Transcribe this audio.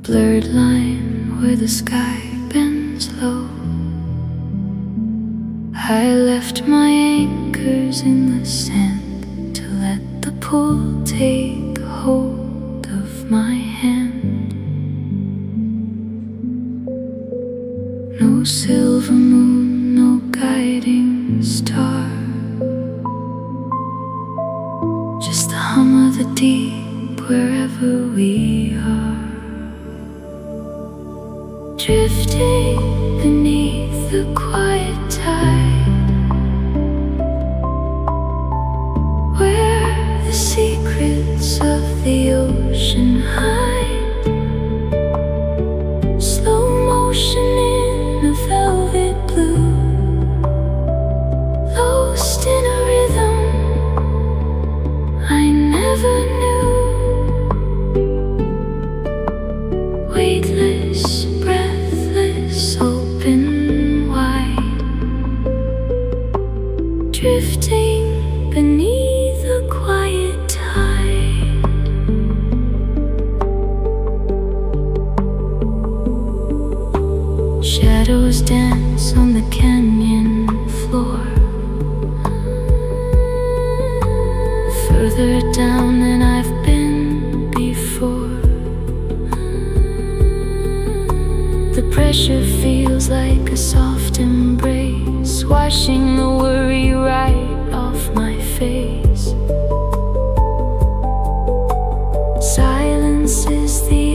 blurred line where the sky bends low. I left my anchors in the sand to let the pull take hold of my hand. No silver moon, no guiding star, just the hum of the deep wherever we are. Drifting beneath the quiet tide, where the secrets of the ocean hide. Slow motion in a velvet blue, lost in a rhythm I never knew. Weightless, breathless, open wide, drifting beneath a quiet tide. Shadows dance on the canyon floor, further down than I've been before. The pressure feels like a soft embrace, washing the worry right off my face. Silence is the